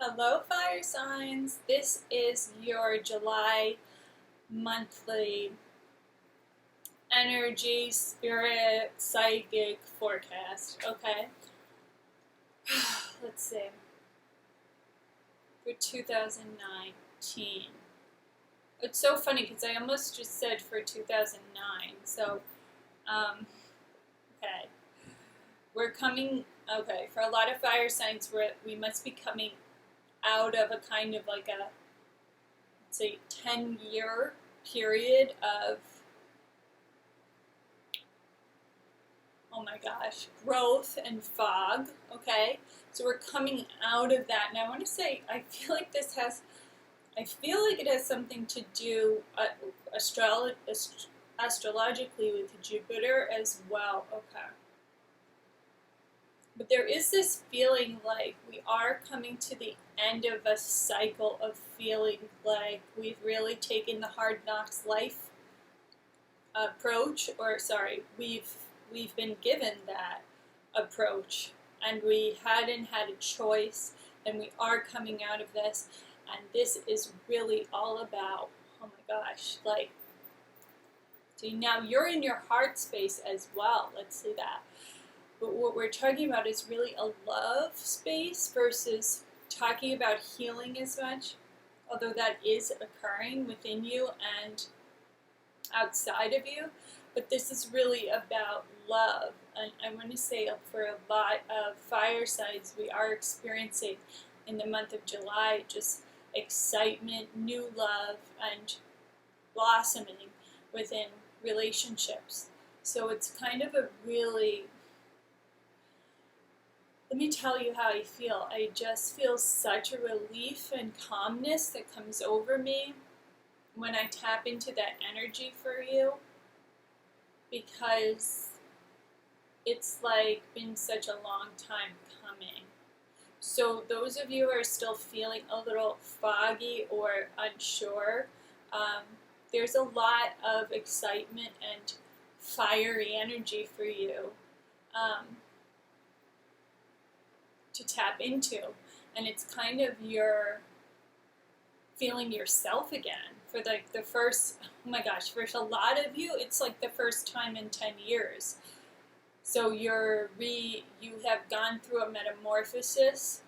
Hello, fire signs. This is your July monthly energy, spirit, psychic forecast. Okay. Let's see. For 2019. It's so funny because I almost just said for 2009. So, okay. We're coming, okay, for a lot of fire signs, we must be coming out of a kind of like a, let's say, 10-year period of, oh my gosh, growth and fog, okay? So we're coming out of that, and I want to say, I feel like it has something to do astrologically with Jupiter as well, okay? But there is this feeling like we are coming to the end of a cycle of feeling like we've really taken the hard knocks life approach, or sorry, we've been given that approach and we hadn't had a choice, and we are coming out of this, and this is really all about, oh my gosh, like, see, now you're in your heart space as well, let's see that. But what we're talking about is really a love space versus talking about healing as much, although that is occurring within you and outside of you. But this is really about love. And I want to say for a lot of fire signs, we are experiencing in the month of July just excitement, new love, and blossoming within relationships. So it's kind of a really, let me tell you how I feel. I just feel such a relief and calmness that comes over me when I tap into that energy for you, because it's like been such a long time coming. So those of you who are still feeling a little foggy or unsure, there's a lot of excitement and fiery energy for you to tap into, and it's kind of your feeling yourself again for like the first, oh my gosh, for a lot of you it's like the first time in 10 years. So you have gone through a metamorphosis.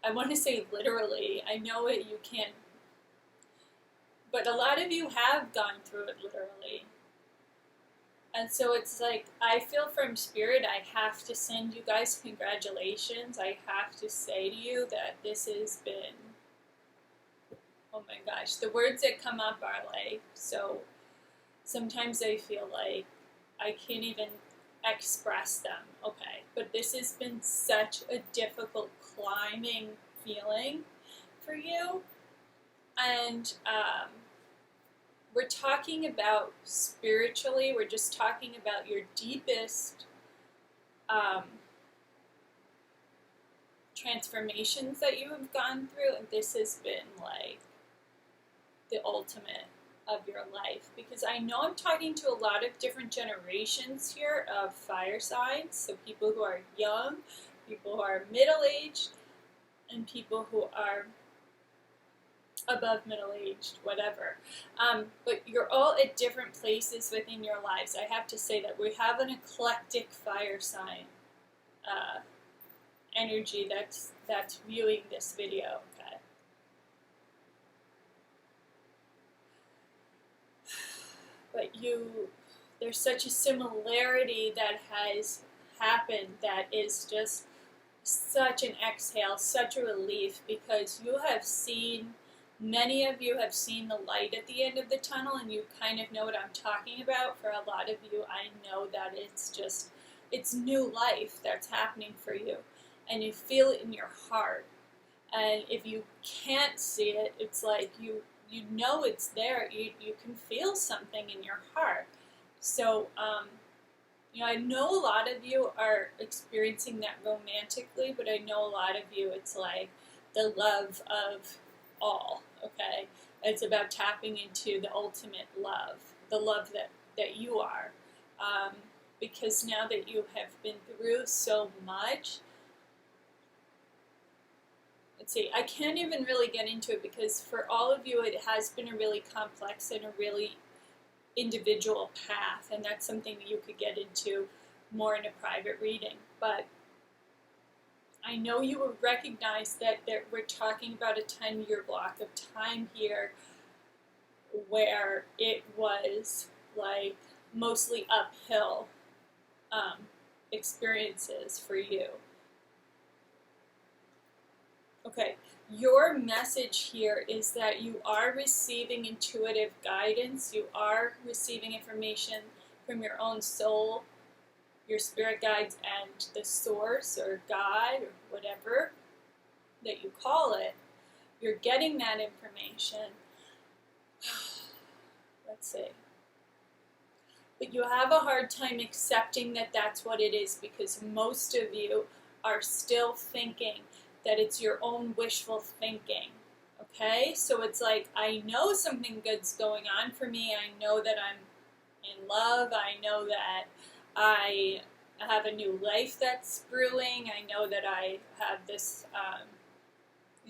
I want to say literally, I know it, you can't, but a lot of you have gone through it literally. And so it's like, I feel from spirit, I have to send you guys congratulations. I have to say to you that this has been, oh my gosh, the words that come up are like, so sometimes I feel like I can't even express them, okay? But this has been such a difficult climbing feeling for you. And, we're talking about spiritually, we're just talking about your deepest transformations that you have gone through, and this has been like the ultimate of your life, because I know I'm talking to a lot of different generations here of fire signs, so people who are young, people who are middle-aged, and people who are above middle-aged, whatever. But you're all at different places within your lives. I have to say that we have an eclectic fire sign energy that's viewing this video, okay? But there's such a similarity that has happened that is just such an exhale, such a relief, because you have seen, many of you have seen the light at the end of the tunnel, and you kind of know what I'm talking about. For a lot of you, I know that it's new life that's happening for you, and you feel it in your heart. And if you can't see it, it's like you know it's there. You can feel something in your heart. So, I know a lot of you are experiencing that romantically, but I know a lot of you, it's like the love of all, okay? It's about tapping into the ultimate love, the love that you are. Because now that you have been through so much, let's see, I can't even really get into it because for all of you it has been a really complex and a really individual path, and that's something that you could get into more in a private reading. But I know you will recognize that we're talking about a 10-year block of time here where it was like mostly uphill experiences for you. Okay, your message here is that you are receiving intuitive guidance, you are receiving information from your own soul, your spirit guides, and the source or God or whatever that you call it. You're getting that information. Let's see. But you have a hard time accepting that that's what it is because most of you are still thinking that it's your own wishful thinking. Okay? So it's like, I know something good's going on for me. I know that I'm in love. I know that I have a new life that's brewing. I know that I have this,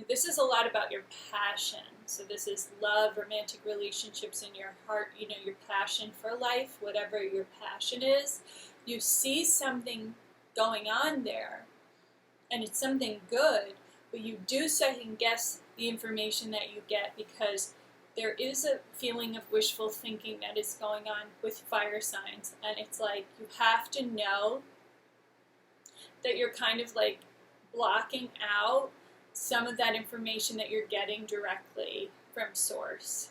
this is a lot about your passion. So this is love, romantic relationships in your heart, you know, your passion for life, whatever your passion is. You see something going on there, and it's something good, but you do second guess the information that you get because there is a feeling of wishful thinking that is going on with fire signs, and it's like you have to know that you're kind of like blocking out some of that information that you're getting directly from source.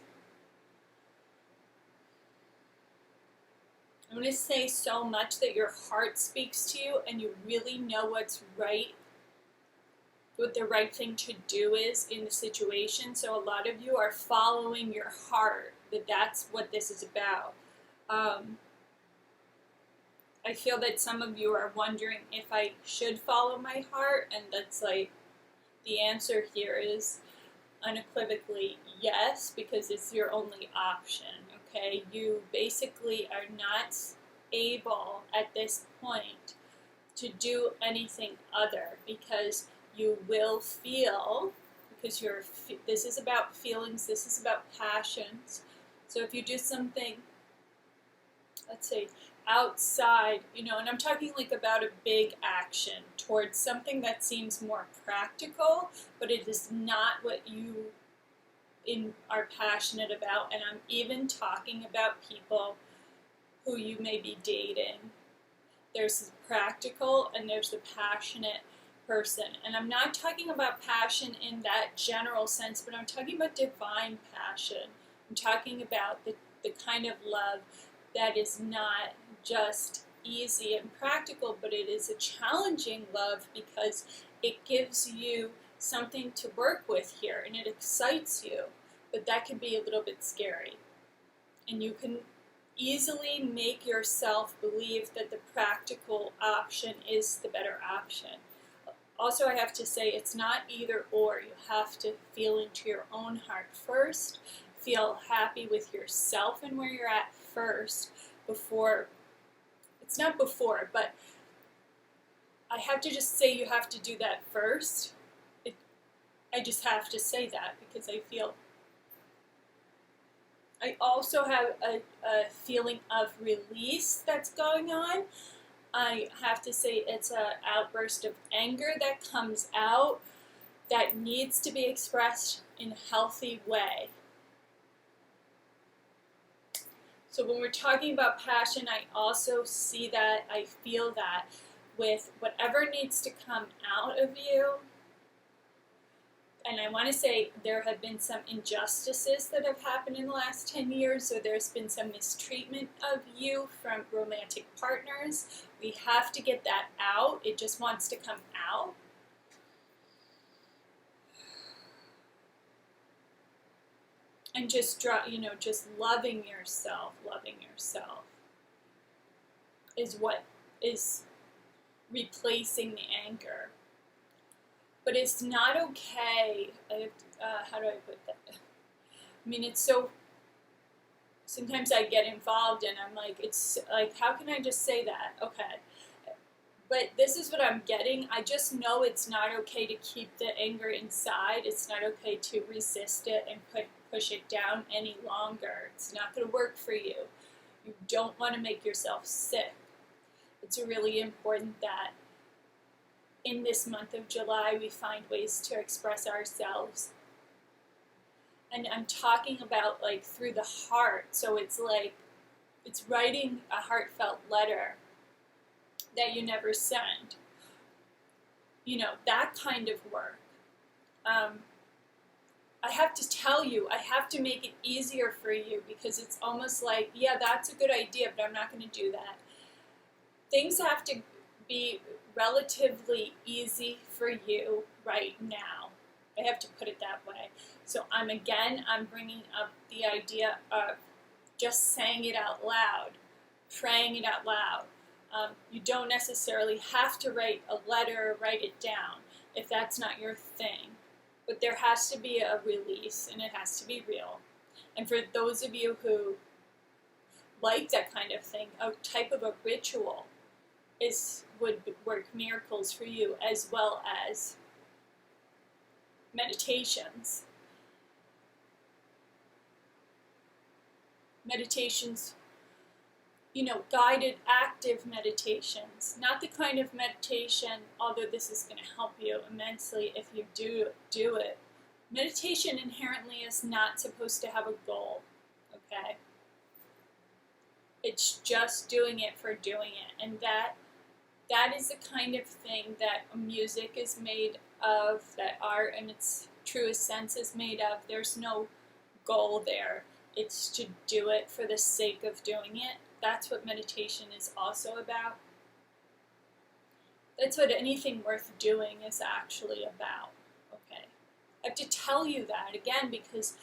I'm going to say so much that your heart speaks to you and you really know what's right, what the right thing to do is in the situation. So a lot of you are following your heart, that's what this is about. I feel that some of you are wondering if I should follow my heart, and that's like, the answer here is unequivocally yes, because it's your only option, okay? You basically are not able at this point to do anything other because you will feel, because this is about feelings, this is about passions. So if you do something, let's say, outside, you know, and I'm talking like about a big action towards something that seems more practical, but it is not what you are passionate about. And I'm even talking about people who you may be dating. There's the practical and there's the passionate person. And I'm not talking about passion in that general sense, but I'm talking about divine passion. I'm talking about the kind of love that is not just easy and practical, but it is a challenging love because it gives you something to work with here and it excites you, but that can be a little bit scary. And you can easily make yourself believe that the practical option is the better option. Also, I have to say it's not either or. You have to feel into your own heart first, feel happy with yourself and where you're at first before. It's not before, but I have to just say you have to do that first. I just have to say that because I feel. I also have a feeling of release that's going on. I have to say it's an outburst of anger that comes out that needs to be expressed in a healthy way. So when we're talking about passion, I also see that, I feel that with whatever needs to come out of you. And I want to say there have been some injustices that have happened in the last 10 years, so there's been some mistreatment of you from romantic partners. We have to get that out. It just wants to come out. And just just loving yourself is what is replacing the anger. But it's not okay. How do I put that? I mean, it's so. Sometimes I get involved and I'm like, it's like, how can I just say that? Okay. But this is what I'm getting. I just know it's not okay to keep the anger inside. It's not okay to resist it and push it down any longer. It's not going to work for you. You don't want to make yourself sick. It's really important that in this month of July we find ways to express ourselves. And I'm talking about like through the heart. So it's like it's writing a heartfelt letter that you never send. You know, that kind of work. I have to tell you, I have to make it easier for you because it's almost like, yeah, that's a good idea, but I'm not going to do that. Things have to be relatively easy for you right now. I have to put it that way. So I'm bringing up the idea of just saying it out loud, praying it out loud. You don't necessarily have to write a letter or write it down if that's not your thing. But there has to be a release, and it has to be real. And for those of you who like that kind of thing, a type of a ritual would work miracles for you, as well as meditations. Meditations, you know, guided active meditations, not the kind of meditation, although this is going to help you immensely if you do it. Meditation inherently is not supposed to have a goal, okay? It's just doing it for doing it, and that is the kind of thing that music is made of, that art in its truest sense is made of. There's no goal there. It's to do it for the sake of doing it. That's what meditation is also about. That's what anything worth doing is actually about, okay? I have to tell you that again because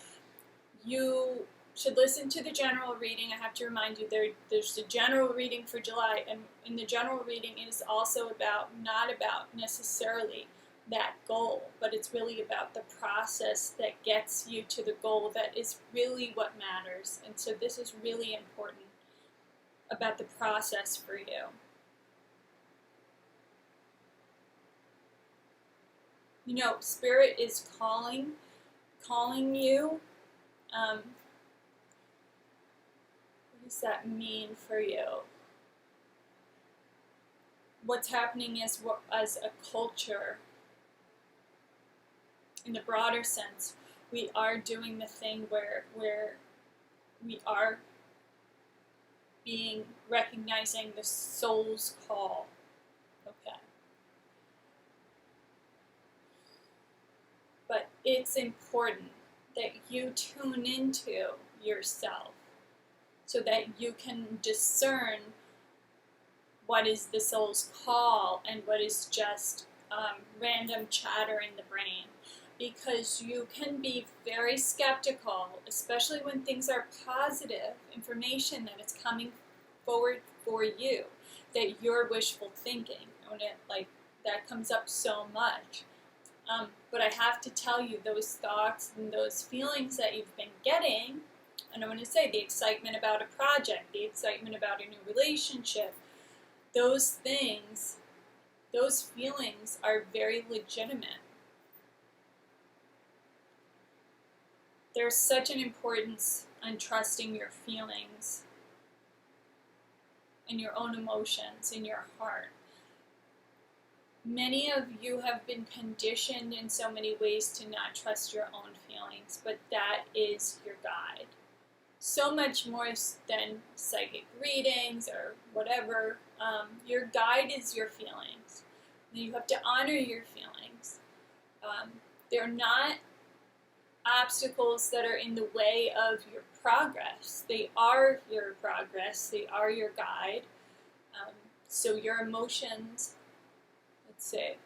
you should listen to the general reading. I have to remind you there's the general reading for July, and in the general reading it is also not about necessarily that goal, but it's really about the process that gets you to the goal that is really what matters. And so this is really important about the process for you. You know, Spirit is calling you. What does that mean for you? What's happening is, as a culture, in the broader sense, we are doing the thing where we are recognizing the soul's call, okay? But it's important that you tune into yourself so that you can discern what is the soul's call and what is just random chatter in the brain. Because you can be very skeptical, especially when things are positive information that is coming forward for you, that you're wishful thinking. That comes up so much. But I have to tell you, those thoughts and those feelings that you've been getting, and I want to say the excitement about a project, the excitement about a new relationship, those things, those feelings are very legitimate. There's such an importance on trusting your feelings and your own emotions in your heart. Many of you have been conditioned in so many ways to not trust your own feelings, but that is your guide. So much more than psychic readings or whatever. Your guide is your feelings. You have to honor your feelings. They're not obstacles that are in the way of your progress. They are your progress. They are your guide. So your emotions, let's say,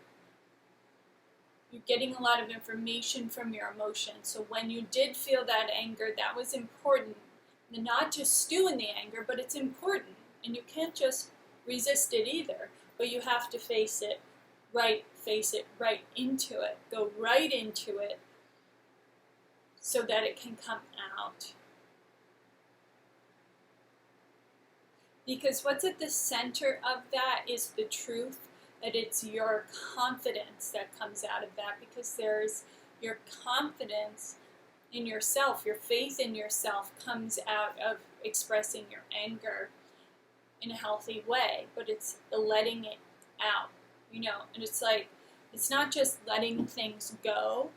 you're getting a lot of information from your emotions. So when you did feel that anger, that was important. Not to stew in the anger, but it's important. And you can't just resist it either. But you have to face it right into it. Go right into it, so that it can come out. Because what's at the center of that is the truth. that it's your confidence that comes out of that, because there's your confidence in yourself, your faith in yourself comes out of expressing your anger in a healthy way, but it's letting it out, you know, and it's like, it's not just letting things go,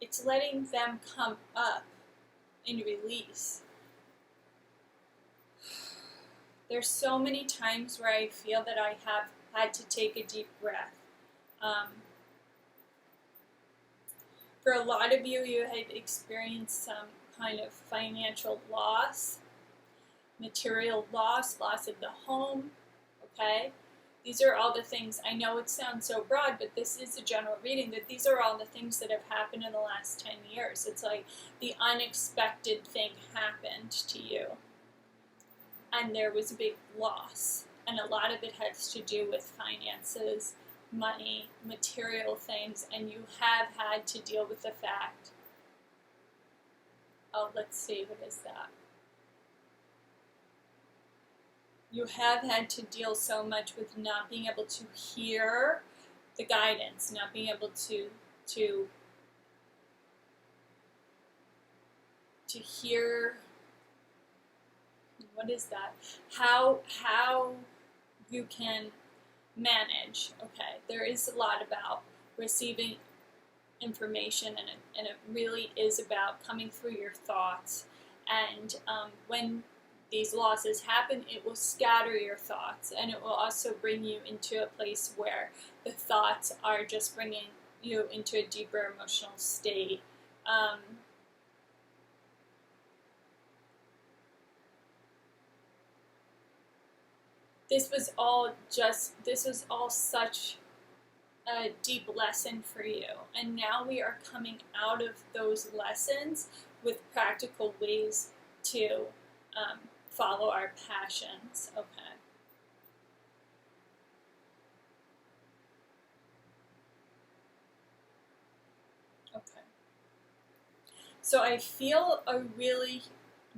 it's letting them come up and release. There's so many times where I feel that I have had to take a deep breath. For a lot of you, you had experienced some kind of financial loss, material loss, loss of the home, okay? These are all the things, I know it sounds so broad, but this is a general reading, that these are all the things that have happened in the last 10 years. It's like the unexpected thing happened to you, and there was a big loss, and a lot of it has to do with finances, money, material things, and you have had to deal with the fact, oh, let's see, what is that? You have had to deal so much with not being able to hear the guidance, not being able to hear, what is that? How you can manage. Okay, there is a lot about receiving information, and it really is about coming through your thoughts. And when these losses happen, it will scatter your thoughts, and it will also bring you into a place where the thoughts are just bringing you into a deeper emotional state. This was all such a deep lesson for you, and now we are coming out of those lessons with practical ways to follow our passions. Okay. Okay. So I feel a really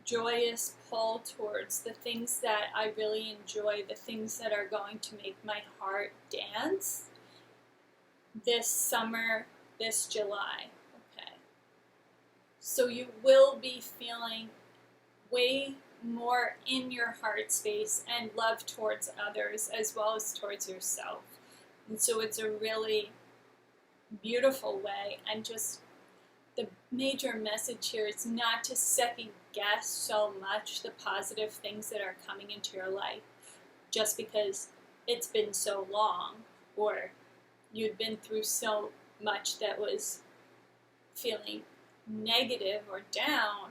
joyous pull towards the things that I really enjoy, the things that are going to make my heart dance this summer, this July. Okay. So you will be feeling way more in your heart space and love towards others as well as towards yourself. And so it's a really beautiful way, and just the major message here is not to second guess so much the positive things that are coming into your life just because it's been so long, or you'd been through so much that was feeling negative or down,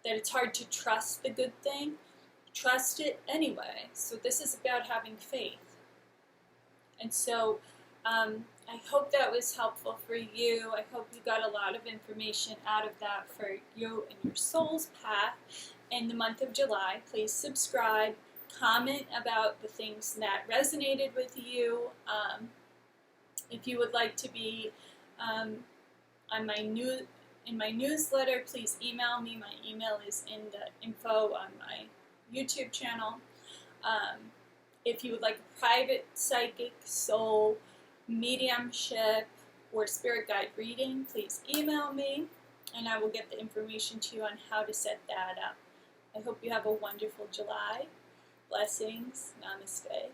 that it's hard to trust the good thing. Trust it anyway. So this is about having faith. And so I hope that was helpful for you. I hope you got a lot of information out of that for you and your soul's path in the month of July. Please subscribe, comment about the things that resonated with you. If you would like to be on in my newsletter, please email me. My email is in the info on my YouTube channel. If you would like a private psychic, soul, mediumship, or spirit guide reading, please email me, and I will get the information to you on how to set that up. I hope you have a wonderful July. Blessings. Namaste.